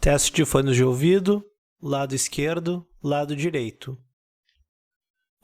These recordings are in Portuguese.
Teste de fones de ouvido, lado esquerdo, lado direito.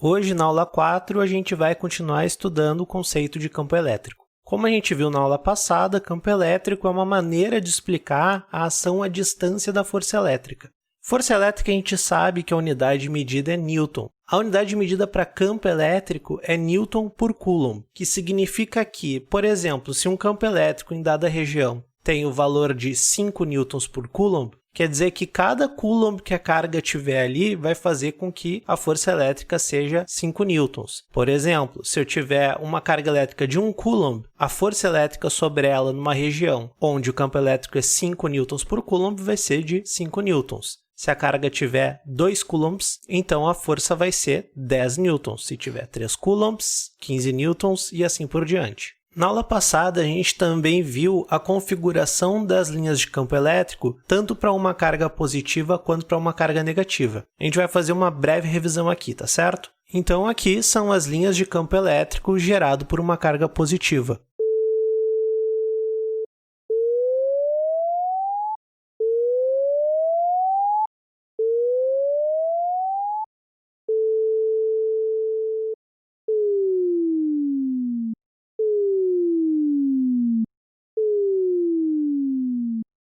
Hoje, na aula 4, a gente vai continuar estudando o conceito de campo elétrico. Como a gente viu na aula passada, campo elétrico é uma maneira de explicar a ação à distância da força elétrica. Força elétrica a gente sabe que a unidade de medida é Newton. A unidade de medida para campo elétrico é Newton por Coulomb, que significa que, por exemplo, se um campo elétrico em dada região tem o valor de 5 newtons por Coulomb, quer dizer que cada Coulomb que a carga tiver ali vai fazer com que a força elétrica seja 5 newtons. Por exemplo, se eu tiver uma carga elétrica de 1 Coulomb, a força elétrica sobre ela numa região onde o campo elétrico é 5 newtons por Coulomb vai ser de 5 newtons. Se a carga tiver 2 coulombs, então a força vai ser 10 newtons. Se tiver 3 coulombs, 15 newtons e assim por diante. Na aula passada, a gente também viu a configuração das linhas de campo elétrico, tanto para uma carga positiva quanto para uma carga negativa. A gente vai fazer uma breve revisão aqui, tá certo? Então, aqui são as linhas de campo elétrico gerado por uma carga positiva.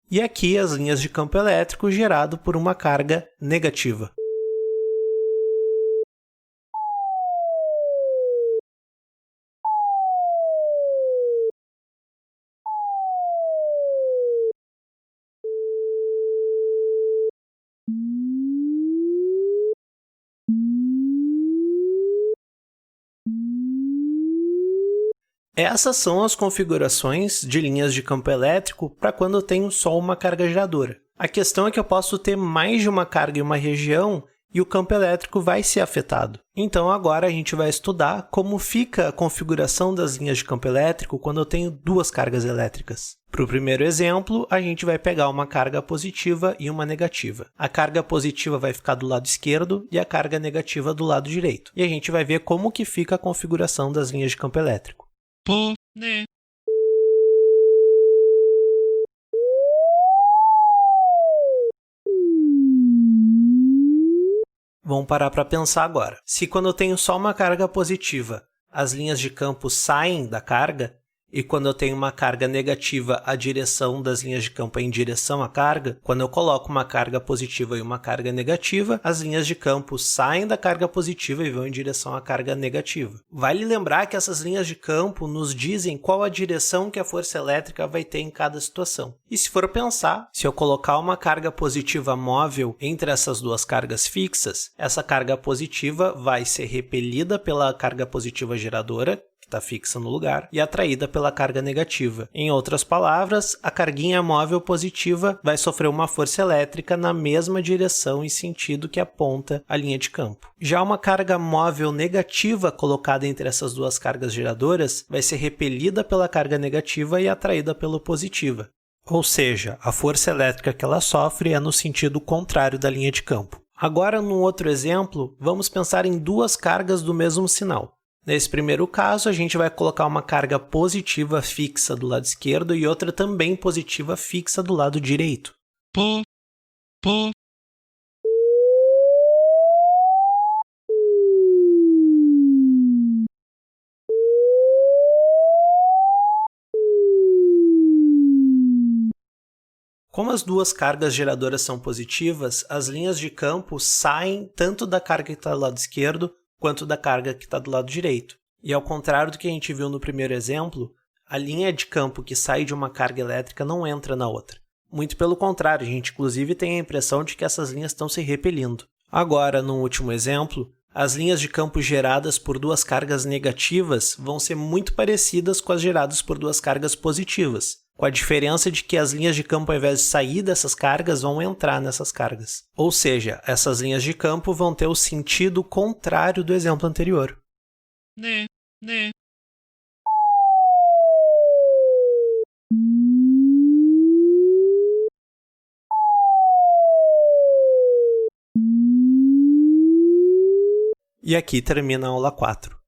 E aqui as linhas de campo elétrico gerado por uma carga negativa. Essas são as configurações de linhas de campo elétrico para quando eu tenho só uma carga geradora. A questão é que eu posso ter mais de uma carga em uma região e o campo elétrico vai ser afetado. Então agora a gente vai estudar como fica a configuração das linhas de campo elétrico quando eu tenho duas cargas elétricas. Para o primeiro exemplo, a gente vai pegar uma carga positiva e uma negativa. A carga positiva vai ficar do lado esquerdo e a carga negativa do lado direito. E a gente vai ver como que fica a configuração das linhas de campo elétrico. Vamos parar para pensar agora. Se quando eu tenho só uma carga positiva, as linhas de campo saem da carga, e quando eu tenho uma carga negativa, a direção das linhas de campo é em direção à carga, quando eu coloco uma carga positiva e uma carga negativa, as linhas de campo saem da carga positiva e vão em direção à carga negativa. Vale lembrar que essas linhas de campo nos dizem qual a direção que a força elétrica vai ter em cada situação. E se for pensar, se eu colocar uma carga positiva móvel entre essas duas cargas fixas, essa carga positiva vai ser repelida pela carga positiva geradora, que está fixa no lugar, e atraída pela carga negativa. Em outras palavras, a carguinha móvel positiva vai sofrer uma força elétrica na mesma direção e sentido que aponta a linha de campo. Já uma carga móvel negativa colocada entre essas duas cargas geradoras vai ser repelida pela carga negativa e atraída pela positiva. Ou seja, a força elétrica que ela sofre é no sentido contrário da linha de campo. Agora, num outro exemplo, vamos pensar em duas cargas do mesmo sinal. Nesse primeiro caso, a gente vai colocar uma carga positiva fixa do lado esquerdo e outra também positiva fixa do lado direito. Como as duas cargas geradoras são positivas, as linhas de campo saem tanto da carga que está do lado esquerdo quanto da carga que está do lado direito. E ao contrário do que a gente viu no primeiro exemplo, a linha de campo que sai de uma carga elétrica não entra na outra. Muito pelo contrário, a gente inclusive tem a impressão de que essas linhas estão se repelindo. Agora, no último exemplo, as linhas de campo geradas por duas cargas negativas vão ser muito parecidas com as geradas por duas cargas positivas, com a diferença de que as linhas de campo, ao invés de sair dessas cargas, vão entrar nessas cargas. Ou seja, essas linhas de campo vão ter o sentido contrário do exemplo anterior. E aqui termina a aula 4.